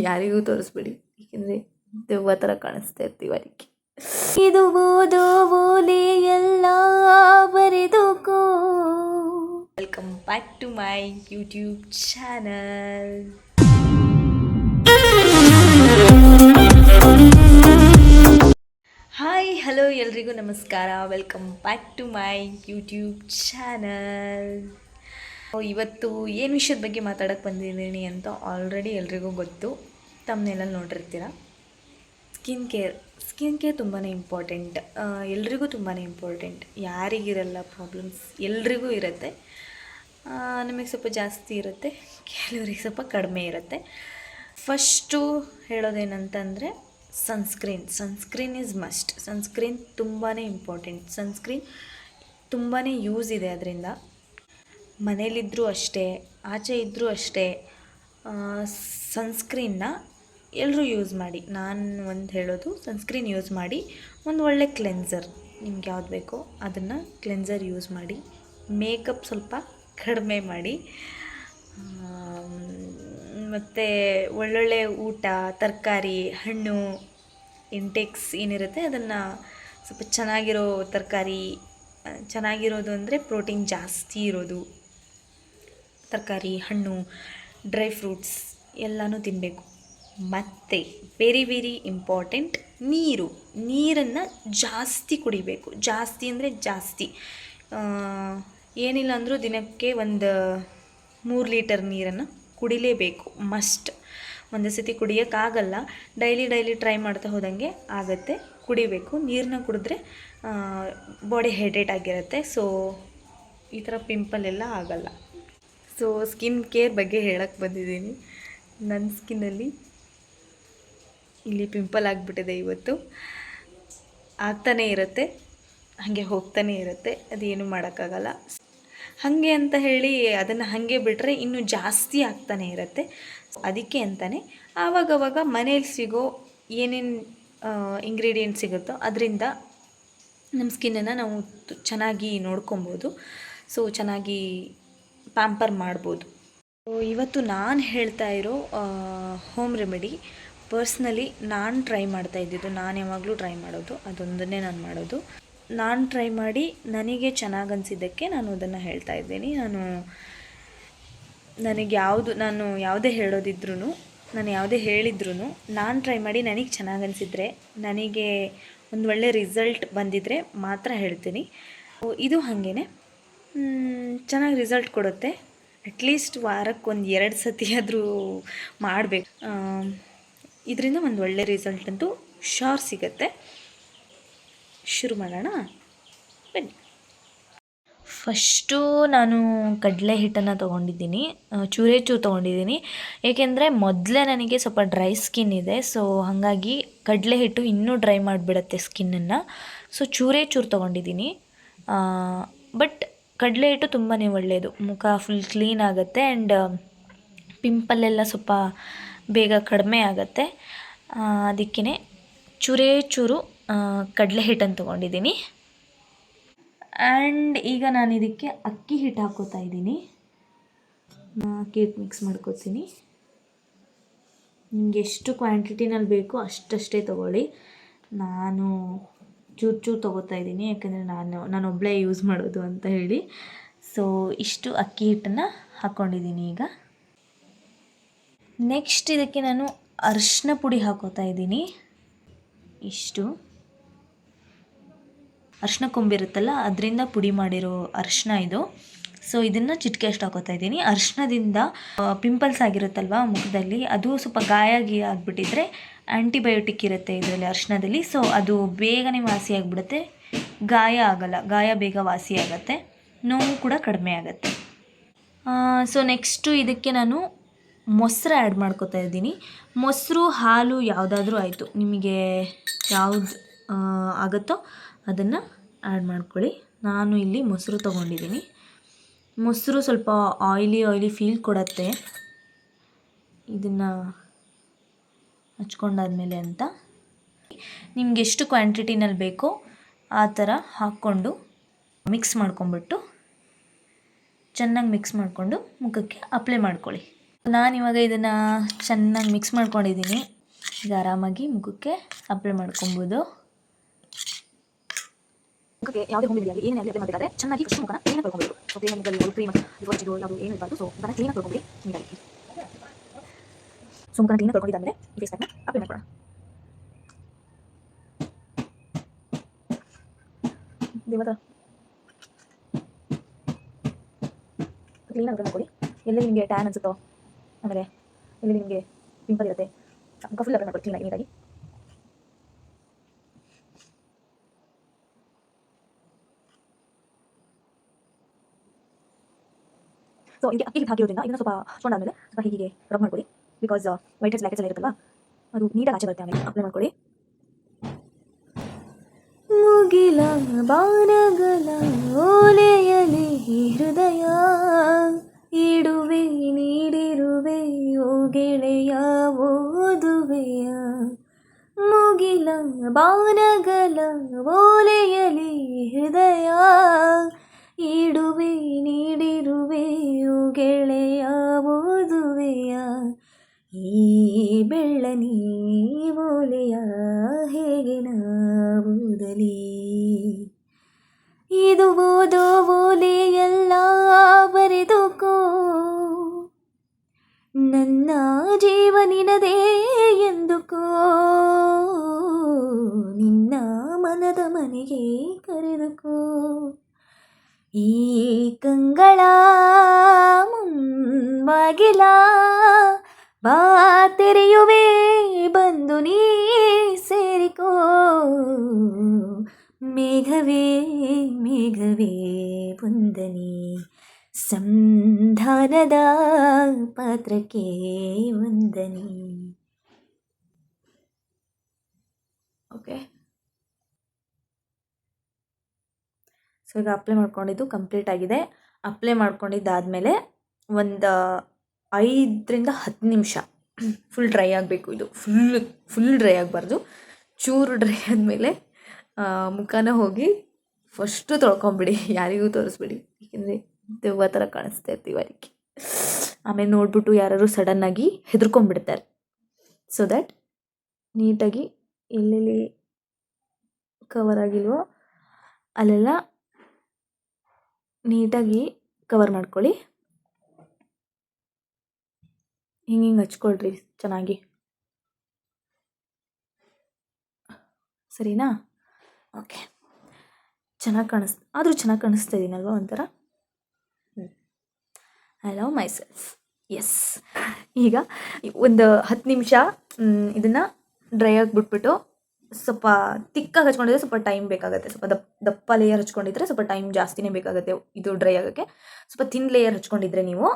ಯಾರಿಗೂ ತೋರಿಸ್ಬೇಡಿ, ಏಕೆಂದರೆ ದೆವ್ವ ಥರ ಕಾಣಿಸ್ತಾ ಇರ್ತೀವಿ ಅದಕ್ಕೆ. ಇದು ಓದೋ ಓಲೆ ಎಲ್ಲ ಬರೆದುಕೋ. Welcome back to my YouTube channel. Hi hello ಎಲ್ರಿಗೂ ನಮಸ್ಕಾರ. Welcome back to my YouTube channel. ಇವತ್ತು ಏನು ವಿಷಯದ ಬಗ್ಗೆ ಮಾತಾಡೋಕ್ಕೆ ಬಂದಿದ್ದೀನಿ ಅಂತ ಆಲ್ರೆಡಿ ಎಲ್ರಿಗೂ ಗೊತ್ತು, ತಮ್ಮನೇಲಲ್ಲಿ ನೋಡಿರ್ತೀರ. ಸ್ಕಿನ್ ಕೇರ್ ತುಂಬಾ ಇಂಪಾರ್ಟೆಂಟ್, ಎಲ್ರಿಗೂ ತುಂಬಾ ಇಂಪಾರ್ಟೆಂಟ್. ಯಾರಿಗಿರಲ್ಲ ಪ್ರಾಬ್ಲಮ್ಸ್, ಎಲ್ರಿಗೂ ಇರುತ್ತೆ. ನಿಮಗೆ ಸ್ವಲ್ಪ ಜಾಸ್ತಿ ಇರುತ್ತೆ, ಕೆಲವರಿಗೆ ಸ್ವಲ್ಪ ಕಡಿಮೆ ಇರುತ್ತೆ. ಫಸ್ಟು ಹೇಳೋದೇನಂತಂದರೆ ಸನ್ಸ್ಕ್ರೀನ್ ಈಸ್ ಮಸ್ಟ್. ಸನ್ಸ್ಕ್ರೀನ್ ತುಂಬಾ ಇಂಪಾರ್ಟೆಂಟ್. ಸನ್ಸ್ಕ್ರೀನ್ ತುಂಬಾ ಯೂಸ್ ಇದೆ ಅದರಿಂದ. ಮನೇಲಿದ್ದರೂ ಅಷ್ಟೇ, ಆಚೆ ಇದ್ದರೂ ಅಷ್ಟೇ, ಸನ್ಸ್ಕ್ರೀನ್ನ ಎಲ್ಲರೂ ಯೂಸ್ ಮಾಡಿ. ನಾನು ಒಂದು ಹೇಳೋದು, ಸನ್ಸ್ಕ್ರೀನ್ ಯೂಸ್ ಮಾಡಿ. ಒಂದು ಒಳ್ಳೆ ಕ್ಲೆನ್ಸರ್ ನಿಮ್ಗೆ ಯಾವ್ದು ಬೇಕೋ ಅದನ್ನು ಕ್ಲೆನ್ಸರ್ ಯೂಸ್ ಮಾಡಿ. ಮೇಕಪ್ ಸ್ವಲ್ಪ ಕಡಿಮೆ ಮಾಡಿ. ಮತ್ತು ಒಳ್ಳೊಳ್ಳೆ ಊಟ, ತರಕಾರಿ, ಹಣ್ಣು ಇಂಟೇಕ್ಸ್ ಏನಿರುತ್ತೆ ಅದನ್ನು ಸ್ವಲ್ಪ ಚೆನ್ನಾಗಿರೋ ತರಕಾರಿ, ಚೆನ್ನಾಗಿರೋದು ಅಂದರೆ ಪ್ರೋಟೀನ್ ಜಾಸ್ತಿ ಇರೋದು ತರಕಾರಿ, ಹಣ್ಣು, ಡ್ರೈ ಫ್ರೂಟ್ಸ್ ಎಲ್ಲನೂ ತಿನ್ನಬೇಕು. ಮತ್ತು ವೆರಿ ಇಂಪಾರ್ಟೆಂಟ್, ನೀರನ್ನು ಜಾಸ್ತಿ ಕುಡಿಬೇಕು. ಜಾಸ್ತಿ ಅಂದರೆ ಜಾಸ್ತಿ, ಏನಿಲ್ಲ ಅಂದರೂ ದಿನಕ್ಕೆ ಒಂದು 3 ಲೀಟರ್ ನೀರನ್ನು ಕುಡಿಲೇಬೇಕು, ಮಸ್ಟ್. ಒಂದು ಸತಿ ಕುಡಿಯೋಕ್ಕಾಗಲ್ಲ, ಡೈಲಿ ಟ್ರೈ ಮಾಡ್ತಾ ಹೋದಂಗೆ ಆಗುತ್ತೆ. ಕುಡಿಬೇಕು. ನೀರನ್ನ ಕುಡಿದ್ರೆ ಬಾಡಿ ಹೈಡ್ರೇಟ್ ಆಗಿರುತ್ತೆ. ಸೊ ಈ ಥರ ಪಿಂಪಲ್ ಎಲ್ಲ ಆಗಲ್ಲ. ಸೊ ಸ್ಕಿನ್ ಕೇರ್ ಬಗ್ಗೆ ಹೇಳಕ್ಕೆ ಬಂದಿದ್ದೀನಿ. ನನ್ನ ಸ್ಕಿನ್ನಲ್ಲಿ ಇಲ್ಲಿ ಪಿಂಪಲ್ ಆಗಿಬಿಟ್ಟಿದೆ. ಇವತ್ತು ಆಗ್ತಾನೇ ಇರುತ್ತೆ, ಹಾಗೆ ಹೋಗ್ತಾನೇ ಇರುತ್ತೆ. ಅದೇನು ಮಾಡೋಕ್ಕಾಗಲ್ಲ. ಹಾಗೆ ಅಂತ ಹೇಳಿ ಅದನ್ನು ಹಾಗೆ ಬಿಟ್ಟರೆ ಇನ್ನೂ ಜಾಸ್ತಿ ಆಗ್ತಾನೇ ಇರುತ್ತೆ. ಅದಕ್ಕೆ ಅಂತಲೇ ಆವಾಗವಾಗ ಮನೇಲಿ ಸಿಗೋ ಏನೇನು ಇಂಗ್ರೀಡಿಯೆಂಟ್ಸ್ ಸಿಗುತ್ತೋ ಅದರಿಂದ ನಮ್ಮ ಸ್ಕಿನ್ನನ್ನು ನಾವು ಚೆನ್ನಾಗಿ ನೋಡ್ಕೊಬೋದು. ಸೊ ಚೆನ್ನಾಗಿ ಪ್ಯಾಂಪರ್ ಮಾಡ್ಬೋದು. ಇವತ್ತು ನಾನು ಹೇಳ್ತಾ ಇರೋ ಹೋಮ್ ರೆಮಿಡಿ ಪರ್ಸ್ನಲಿ ನಾನು ಟ್ರೈ ಮಾಡ್ತಾ ಇದ್ದಿದ್ದು. ನಾನು ಯಾವಾಗಲೂ ಟ್ರೈ ಮಾಡೋದು ಅದೊಂದನ್ನೇ ನಾನು ಮಾಡೋದು. ನಾನು ಟ್ರೈ ಮಾಡಿ ನನಗೆ ಚೆನ್ನಾಗಿ ಅನಿಸಿದ್ದಕ್ಕೆ ನಾನು ಅದನ್ನು ಹೇಳ್ತಾ ಇದ್ದೀನಿ. ನಾನು ಯಾವುದೇ ಹೇಳೋದಿದ್ರೂ, ನಾನು ಯಾವುದೇ ಹೇಳಿದ್ರೂ ನಾನು ಟ್ರೈ ಮಾಡಿ ನನಗೆ ಚೆನ್ನಾಗಿ ಅನಿಸಿದರೆ, ನನಗೆ ಒಂದು ಒಳ್ಳೆ ರಿಸಲ್ಟ್ ಬಂದಿದ್ದರೆ ಮಾತ್ರ ಹೇಳ್ತೀನಿ. ಇದು ಹಾಗೇ ಚೆನ್ನಾಗಿ ರಿಸಲ್ಟ್ ಕೊಡುತ್ತೆ. ಅಟ್ಲೀಸ್ಟ್ ವಾರಕ್ಕೆ ಒಂದು 2 ಸತಿ ಆದರೂ ಮಾಡಬೇಕು. ಇದರಿಂದ ಒಂದು ಒಳ್ಳೆ ರಿಸಲ್ಟ್ ಅಂತೂ ಶೋರ್ ಸಿಗುತ್ತೆ. ಶುರು ಮಾಡೋಣ ಬನ್ನಿ. ಫಸ್ಟು ನಾನು ಕಡಲೆ ಹಿಟ್ಟನ್ನು ತೊಗೊಂಡಿದ್ದೀನಿ, ಚೂರು ತೊಗೊಂಡಿದ್ದೀನಿ. ಏಕೆಂದರೆ ಮೊದಲೇ ನನಗೆ ಸ್ವಲ್ಪ ಡ್ರೈ ಸ್ಕಿನ್ ಇದೆ. ಸೊ ಹಾಗಾಗಿ ಕಡಲೆ ಹಿಟ್ಟು ಇನ್ನೂ ಡ್ರೈ ಮಾಡಿಬಿಡುತ್ತೆ ಸ್ಕಿನ್ನನ್ನು. ಸೊ ಚೂರು ತೊಗೊಂಡಿದ್ದೀನಿ. ಬಟ್ ಕಡಲೆ ಹಿಟ್ಟು ತುಂಬಾ ಒಳ್ಳೆಯದು. ಮುಖ ಫುಲ್ ಕ್ಲೀನ್ ಆಗುತ್ತೆ ಆ್ಯಂಡ್ ಪಿಂಪಲ್ಲೆಲ್ಲ ಸ್ವಲ್ಪ ಬೇಗ ಕಡಿಮೆ ಆಗುತ್ತೆ. ಅದಕ್ಕೇ ಚೂರು ಕಡಲೆ ಹಿಟ್ಟನ್ನು ತೊಗೊಂಡಿದ್ದೀನಿ. ಆ್ಯಂಡ್ ಈಗ ನಾನು ಇದಕ್ಕೆ ಅಕ್ಕಿ ಹಿಟ್ಟು ಹಾಕ್ಕೋತಾ ಇದ್ದೀನಿ. ಅಕ್ಕಿ ಹಿಟ್ಟು ಮಿಕ್ಸ್ ಮಾಡ್ಕೋತೀನಿ. ನಿಮಗೆ ಎಷ್ಟು ಕ್ವಾಂಟಿಟಿನಲ್ಲಿ ಬೇಕೋ ಅಷ್ಟೇ ತೊಗೊಳ್ಳಿ. ನಾನು ಚೂರು ತೊಗೋತಾ ಇದ್ದೀನಿ, ಯಾಕಂದರೆ ನಾನು ಒಬ್ಬಳೇ ಯೂಸ್ ಮಾಡೋದು ಅಂತ ಹೇಳಿ. ಸೊ ಇಷ್ಟು ಅಕ್ಕಿ ಹಿಟ್ಟನ್ನು ಹಾಕ್ಕೊಂಡಿದ್ದೀನಿ. ಈಗ ನೆಕ್ಸ್ಟ್ ಇದಕ್ಕೆ ನಾನು ಅರಿಶಿನ ಪುಡಿ ಹಾಕೋತಾ ಇದ್ದೀನಿ. ಇಷ್ಟು ಅರಿಶಿನ ಕೊಂಬಿರುತ್ತಲ್ಲ ಅದರಿಂದ ಪುಡಿ ಮಾಡಿರೋ ಅರಿಶಿನ ಇದು. ಸೊ ಇದನ್ನು ಚಿಟಿಕೆ ಅಷ್ಟು ಹಾಕೋತಾ ಇದ್ದೀನಿ. ಅರಿಶಿನದಿಂದ ಪಿಂಪಲ್ಸ್ ಆಗಿರುತ್ತಲ್ವ ಮುಖದಲ್ಲಿ, ಅದು ಸ್ವಲ್ಪ ಗಾಯ ಆಗಿಬಿಟ್ಟಿದ್ರೆ ಆ್ಯಂಟಿಬಯೋಟಿಕ್ ಇರುತ್ತೆ ಇದರಲ್ಲಿ, ಅರಿಶಿನದಲ್ಲಿ. ಸೊ ಅದು ಬೇಗನೆ ವಾಸಿ ಆಗಿಬಿಡುತ್ತೆ, ಗಾಯ ಆಗಲ್ಲ, ಗಾಯ ಬೇಗ ವಾಸಿ ಆಗುತ್ತೆ, ನೋವು ಕೂಡ ಕಡಿಮೆ ಆಗುತ್ತೆ. ಸೊ ನೆಕ್ಸ್ಟು ಇದಕ್ಕೆ ನಾನು ಮೊಸರು ಆ್ಯಡ್ ಮಾಡ್ಕೋತಾ ಇದ್ದೀನಿ. ಮೊಸರು, ಹಾಲು ಯಾವುದಾದ್ರೂ ಆಯಿತು, ನಿಮಗೆ ಯಾವುದು ಆಗುತ್ತೋ ಅದನ್ನು ಆ್ಯಡ್ ಮಾಡ್ಕೊಳ್ಳಿ. ನಾನು ಇಲ್ಲಿ ಮೊಸರು ತೊಗೊಂಡಿದ್ದೀನಿ. ಮೊಸರು ಸ್ವಲ್ಪ ಆಯ್ಲಿ ಫೀಲ್ ಕೊಡುತ್ತೆ ಇದನ್ನು ಹಚ್ಕೊಂಡಾದ್ಮೇಲೆ ಅಂತ. ನಿಮ್ಗೆ ಎಷ್ಟು ಕ್ವಾಂಟಿಟಿನಲ್ಲಿ ಬೇಕೋ ಆ ಥರ ಹಾಕ್ಕೊಂಡು ಮಿಕ್ಸ್ ಮಾಡ್ಕೊಂಬಿಟ್ಟು ಚೆನ್ನಾಗಿ ಮಿಕ್ಸ್ ಮಾಡಿಕೊಂಡು ಮುಖಕ್ಕೆ ಅಪ್ಲೈ ಮಾಡ್ಕೊಳ್ಳಿ. ನಾನಿವಾಗ ಇದನ್ನು ಚೆನ್ನಾಗಿ ಮಿಕ್ಸ್ ಮಾಡ್ಕೊಂಡಿದ್ದೀನಿ. ಈಗ ಆರಾಮಾಗಿ ಮುಖಕ್ಕೆ ಅಪ್ಲೈ ಮಾಡ್ಕೊಬೋದು. ಮುಖಕ್ಕೆ ಯಾವುದೇ ಹೋಮ್ ರೆಮಿಡಿಯಾಗಿ ಏನೇ ಅಪ್ಲೈ ಮಾಡಿದ್ದಾರೆ ಚೆನ್ನಾಗಿ ಫಸ್ಟ್ ಮುಖನ ಕ್ಲೀನಾಗಿ ತೊಳ್ಕೊಬೇಕು. ಸೊ ಕ್ಲೀನ್ ಯಾವುದು ಕ್ರೀಮ್ ಬಿಫೋರ್ ಇದು ಯಾವುದು ಏನು ಇರಬಾರ್ದು. ಸೊ ಮುಖನ ಕ್ಲೀನಾಗಿ ತೊಳ್ಕೊಂಡ್ರಿ ನೀಟಾಗಿ. ಸೊ ಮುಖನ ಕ್ಲೀನಾಗಿ ತೊಳ್ಕೊಂಡಿದ್ದಾದಮೇಲೆ ಫೇಸ್ ಪ್ಯಾಕ್ನ ಅಪ್ಲೈ ಮಾಡ್ಕೊಳ್ಳೋಣ. ದೇವರ ಕ್ಲೀನಾಗಿ ಅಪ್ಲೈ ಮಾಡ್ಕೊಳ್ಳಿ. ಎಲ್ಲಿ ನಿಮಗೆ ಟ್ಯಾನ್ ಅನ್ಸುತ್ತೋ, ಆಮೇಲೆ ಎಲ್ಲಿ ನಿಮಗೆ ಪಿಂಪಲ್ ಇರುತ್ತೆ, ಮುಖ ಫುಲ್ ಅಪ್ಲೈ ಮಾಡ್ಕೊಳ್ಳಿ ಕ್ಲೀನಾಗಿ ನೀಟಾಗಿ. ಸೊ ಇದಕ್ಕೆ ಅಕ್ಕಿ ಹಿಟ್ಟು ಹಾಕಿರೋದ್ರಿಂದ ಇದನ್ನು ಸ್ವಲ್ಪ ಹಚ್ಕೊಂಡಾದ್ಮೇಲೆ ಸ್ವಲ್ಪ ಹೀಗೆ ರಬ್ ಮಾಡ್ಕೊಳ್ಳಿ. Because white heads black heads ಎಲ್ಲ ಇರುತ್ತಲ್ಲ, ಅದು ನೀಟಾಗಿ ಆಚೆ ಬರುತ್ತೆ. ಆಮೇಲೆ ಅಪ್ಲೈ ಮಾಡ್ಕೊಳ್ಳಿ. ಮುಗಿಲ ಬಾನಗಲ ಓಲೆಯಲಿ ಹೃದಯ ಇಡುವೆ ನೀಡಿರುವೆ ಓ ಗೆಳೆಯ ಓದುವೆಯ. ಮುಗಿಲ ಬಾನಗಲ ಓಲೆಯಲಿ ಹೃದಯ ಇಡುವೆ ನೀಡಿರುವೆ ಓ ಗೆಳೆಯ ಓದುವೆಯ. ಈ ಬೆಳ್ಳನಿ ಓಲೆಯ ಹೇಗೆ ನಾವುದಲಿ. ಇದು ಓದೋ ಓಲೆಯೆಲ್ಲ ಬರೆದುಕೋ, ನನ್ನ ಜೀವ ನಿನದೇ ಎಂದುಕೋ. ನಿನ್ನ ಮನದ ಮನೆಗೆ ಕರೆದುಕೋ. ಈ ಕಂಗಳ ಮುಂಬಾಗಿಲ ಬಾ ತೆರೆಯುವೆ ಬಂದು ನೀ ಸೇರಿಕೋ. ಮೇಘವೇ ಮೇಘವೇ ವಂದನೆ ಸಂಧಾನದ ಪಾತ್ರಕ್ಕೆ ವಂದನೆ. ಓಕೆ, ಸೊ ಈಗ ಅಪ್ಲೈ ಮಾಡ್ಕೊಂಡಿದ್ದು ಕಂಪ್ಲೀಟ್ ಆಗಿದೆ. ಅಪ್ಲೈ ಮಾಡ್ಕೊಂಡಿದ್ದಾದಮೇಲೆ ಒಂದು 5ರಿಂದ 10 ನಿಮಿಷ ಫುಲ್ ಡ್ರೈ ಆಗಬೇಕು. ಇದು ಫುಲ್ ಡ್ರೈ ಆಗಬಾರ್ದು. ಚೂರು ಡ್ರೈ ಆದಮೇಲೆ ಮುಖನ ಹೋಗಿ ಫಸ್ಟು ತೊಳ್ಕೊಂಬಿಡಿ. ಯಾರಿಗೂ ತೋರಿಸ್ಬಿಡಿ, ಏಕೆಂದರೆ ದೆವ್ವ ಥರ ಕಾಣಿಸ್ತಾ ಇರ್ತೀವಿ ಅದಕ್ಕೆ. ಆಮೇಲೆ ನೋಡಿಬಿಟ್ಟು ಯಾರು ಸಡನ್ನಾಗಿ ಹೆದರ್ಕೊಂಡ್ಬಿಡ್ತಾರೆ. ಸೊ ದ್ಯಾಟ್ ನೀಟಾಗಿ ಎಲ್ಲೆಲ್ಲಿ ಕವರ್ ಆಗಿಲ್ವೋ ಅಲ್ಲೆಲ್ಲ ನೀಟಾಗಿ ಕವರ್ ಮಾಡ್ಕೊಳ್ಳಿ. ಹಿಂಗೆ ಹಚ್ಕೊಳ್ರಿ ಚೆನ್ನಾಗಿ, ಸರಿನಾ? ಓಕೆ, ಆದರೂ ಚೆನ್ನಾಗಿ ಕಾಣಿಸ್ತಾ ಇದ್ದೀನಲ್ವ ಒಂಥರ. I love myself. Yes. ಈಗ ಒಂದು 10 ನಿಮಿಷ ಇದನ್ನು ಡ್ರೈ ಆಗಿಬಿಟ್ಬಿಟ್ಟು, ಸ್ವಲ್ಪ ತಿಕ್ಕಾಗಿ ಹಚ್ಕೊಂಡಿದ್ರೆ ಸ್ವಲ್ಪ ಟೈಮ್ ಬೇಕಾಗುತ್ತೆ. ಸ್ವಲ್ಪ ದಪ್ಪ ಲೇಯರ್ ಹಚ್ಕೊಂಡಿದ್ರೆ ಸ್ವಲ್ಪ ಟೈಮ್ ಜಾಸ್ತಿನೇ ಬೇಕಾಗುತ್ತೆ ಇದು ಡ್ರೈ ಆಗೋಕ್ಕೆ. ಸ್ವಲ್ಪ ಥಿನ್ ಲೇಯರ್ ಹಚ್ಕೊಂಡಿದ್ರೆ ನೀವು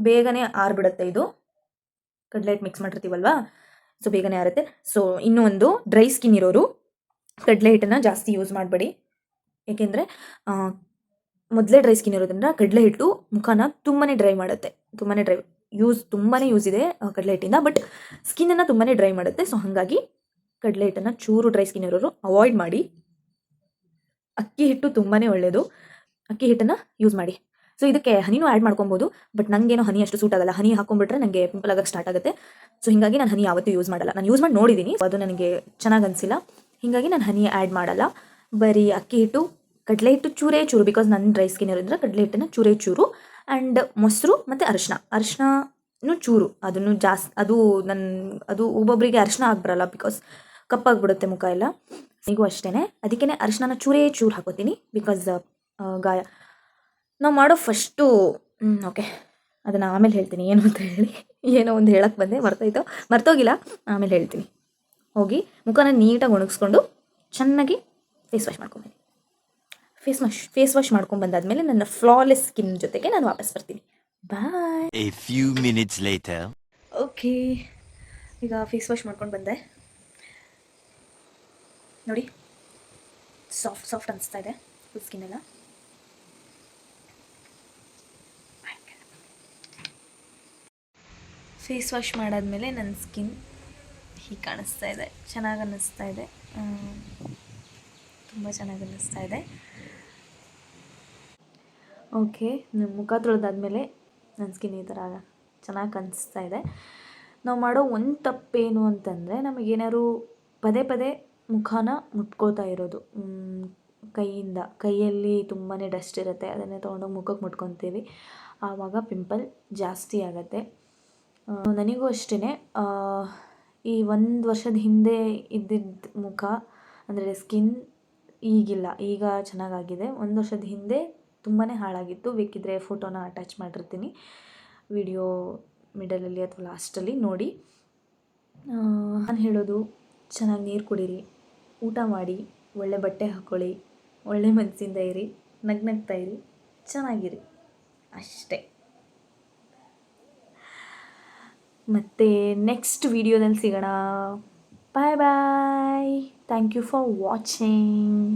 ಬೇಗನೆ ಆರಿಬಿಡುತ್ತೆ. ಇದು ಕಡಲೆ ಹಿಟ್ಟು ಮಿಕ್ಸ್ ಮಾಡಿರ್ತೀವಲ್ವಾ, ಸೊ ಬೇಗನೆ ಆರುತ್ತೆ. ಸೊ ಇನ್ನೂ ಒಂದು ಡ್ರೈ ಸ್ಕಿನ್ ಇರೋರು ಕಡಲೆ ಹಿಟ್ಟನ್ನು ಜಾಸ್ತಿ ಯೂಸ್ ಮಾಡಬೇಡಿ. ಏಕೆಂದರೆ ಮೊದಲೇ ಡ್ರೈ ಸ್ಕಿನ್ ಇರೋದ್ರಿಂದ ಕಡಲೆ ಹಿಟ್ಟು ಮುಖನ ತುಂಬಾ ಡ್ರೈ ಮಾಡುತ್ತೆ. ತುಂಬಾ ಯೂಸ್ ಇದೆ ಕಡಲೆ ಹಿಟ್ಟಿಂದ, ಬಟ್ ಸ್ಕಿನ್ನನ್ನು ತುಂಬಾ ಡ್ರೈ ಮಾಡುತ್ತೆ. ಸೊ ಹಾಗಾಗಿ ಕಡಲೆ ಹಿಟ್ಟನ್ನು ಚೂರು ಡ್ರೈ ಸ್ಕಿನ್ ಇರೋರು ಅವಾಯ್ಡ್ ಮಾಡಿ. ಅಕ್ಕಿ ಹಿಟ್ಟು ತುಂಬಾ ಒಳ್ಳೆಯದು, ಅಕ್ಕಿ ಹಿಟ್ಟನ್ನು ಯೂಸ್ ಮಾಡಿ. ಸೊ ಇದಕ್ಕೆ ಹನಿನೂ ಆ್ಯಡ್ ಮಾಡ್ಕೊಬೋದು, ಬಟ್ ನನಗೇನೋ ಹನಿ ಅಷ್ಟು ಸೂಟ್ ಆಗಲ್ಲ. ಹನಿ ಹಾಕೊಂಡ್ಬಿಟ್ರೆ ನನಗೆ ಪಿಂಪಲ್ ಆಗೋಕ್ಕೆ ಸ್ಟಾರ್ಟ್ ಆಗುತ್ತೆ. ಸೊ ಹೀಗಾಗಿ ನಾನು ಹನಿ ಯಾವತ್ತೂ ಯೂಸ್ ಮಾಡಲ್ಲ. ನಾನು ಯೂಸ್ ಮಾಡಿ ನೋಡಿದ್ದೀನಿ, ಅದು ನನಗೆ ಚೆನ್ನಾಗಿ ಅನಿಸಿಲ್ಲ. ಹೀಗಾಗಿ ನಾನು ಹನಿ ಆ್ಯಡ್ ಮಾಡಲ್ಲ. ಬರೀ ಅಕ್ಕಿ ಹಿಟ್ಟು, ಕಡಲೆ ಹಿಟ್ಟು ಚೂರೇ ಚೂರು, ಬಿಕಾಸ್ ನನ್ನ ಡ್ರೈ ಸ್ಕಿನ್ ಇರೋದ್ರಿಂದ ಕಡಲೆ ಹಿಟ್ಟನ್ನು ಚೂರೇ ಚೂರು, ಆ್ಯಂಡ್ ಮೊಸರು ಮತ್ತು ಅರಿಶಿನೂ ಚೂರು. ಅದನ್ನು ಜಾಸ್ತಿ ಅದು ಒಬ್ಬೊಬ್ಬರಿಗೆ ಅರಿಶಿನ ಆಗ್ಬರಲ್ಲ, ಬಿಕಾಸ್ ಕಪ್ಪಾಗಿಬಿಡುತ್ತೆ ಮುಖ ಎಲ್ಲ. ಈಗೂ ಅಷ್ಟೇ, ಅದಕ್ಕೇ ಅರಿಶಿನ ಚೂರೇ ಚೂರು ಹಾಕೋತೀನಿ. ಬಿಕಾಸ್ ಗಾಯ ನಾವು ಮಾಡೋ ಫಸ್ಟು ಓಕೆ, ಅದನ್ನು ಆಮೇಲೆ ಹೇಳ್ತೀನಿ ಏನು ಅಂತ ಹೇಳಿ. ಏನೋ ಒಂದು ಹೇಳಕ್ಕೆ ಬಂದೆ, ಮರ್ತೋಗಿಲ್ಲ, ಆಮೇಲೆ ಹೇಳ್ತೀನಿ. ಹೋಗಿ ಮುಖನ ನೀಟಾಗಿ ಒಣಗಿಸ್ಕೊಂಡು ಚೆನ್ನಾಗಿ ಫೇಸ್ ವಾಶ್ ಮಾಡ್ಕೊಂಬನ್ನಿ. ಫೇಸ್ ವಾಶ್ ಮಾಡ್ಕೊಂಡು ಬಂದಾದ್ಮೇಲೆ ನನ್ನ ಫ್ಲಾಲೆಸ್ ಸ್ಕಿನ್ ಜೊತೆಗೆ ನಾನು ವಾಪಸ್ ಬರ್ತೀನಿ. ಬಾಯ್. A few minutes later. Okay, ಈಗ ಫೇಸ್ ವಾಶ್ ಮಾಡ್ಕೊಂಡು ಬಂದೆ ನೋಡಿ. ಸಾಫ್ಟ್ ಅನಿಸ್ತಾ ಇದೆ ಫುಲ್ ಸ್ಕಿನ್ ಎಲ್ಲ. ಫೇಸ್ ವಾಶ್ ಮಾಡಾದ್ಮೇಲೆ ನನ್ನ ಸ್ಕಿನ್ ಹೀಗೆ ಕಾಣಿಸ್ತಾ ಇದೆ. ಚೆನ್ನಾಗಿ ಅನ್ನಿಸ್ತಾ ಇದೆ, ತುಂಬ ಚೆನ್ನಾಗಿ ಅನ್ನಿಸ್ತಾ ಇದೆ. ಓಕೆ, ಮುಖ ತೊಳೆದಾದ್ಮೇಲೆ ನನ್ನ ಸ್ಕಿನ್ ಈ ಥರ ಚೆನ್ನಾಗಿ ಕಾಣಿಸ್ತಾ ಇದೆ. ನಾವು ಮಾಡೋ ಒಂದು ತಪ್ಪೇನು ಅಂತಂದರೆ ನಮಗೇನಾದ್ರು ಪದೇ ಪದೇ ಮುಖನ ಮುಟ್ಕೋತಾ ಇರೋದು. ಕೈಯಲ್ಲಿ ತುಂಬಾ ಡಸ್ಟ್ ಇರುತ್ತೆ, ಅದನ್ನೇ ತೊಗೊಂಡೋಗಿ ಮುಖಕ್ಕೆ ಮುಟ್ಕೊತೀವಿ, ಆವಾಗ ಪಿಂಪಲ್ ಜಾಸ್ತಿ ಆಗುತ್ತೆ. ನನಗೂ ಅಷ್ಟೇ ಈ 1 ವರ್ಷದ ಹಿಂದೆ ಇದ್ದಿದ್ದ ಮುಖ ಅಂದರೆ ಸ್ಕಿನ್ ಈಗಿಲ್ಲ, ಈಗ ಚೆನ್ನಾಗಾಗಿದೆ. 1 ವರ್ಷದ ಹಿಂದೆ ತುಂಬಾ ಹಾಳಾಗಿತ್ತು. ಬೇಕಿದ್ದರೆ ಫೋಟೋನ ಅಟ್ಯಾಚ್ ಮಾಡಿರ್ತೀನಿ ವಿಡಿಯೋ ಮಿಡಲಲ್ಲಿ ಅಥವಾ ಲಾಸ್ಟಲ್ಲಿ ನೋಡಿ. ನಾನು ಹೇಳೋದು, ಚೆನ್ನಾಗಿ ನೀರು ಕುಡೀರಿ, ಊಟ ಮಾಡಿ, ಒಳ್ಳೆ ಬಟ್ಟೆ ಹಾಕ್ಕೊಳ್ಳಿ, ಒಳ್ಳೆ ಮನಸ್ಸಿಂದ ಇರಿ, ನಗ್ನಗ್ತಾ ಇರಿ, ಚೆನ್ನಾಗಿರಿ, ಅಷ್ಟೇ. ಮತ್ತು ನೆಕ್ಸ್ಟ್ ವಿಡಿಯೋದಲ್ಲಿ ಸಿಗೋಣ. Bye bye. Thank you for watching.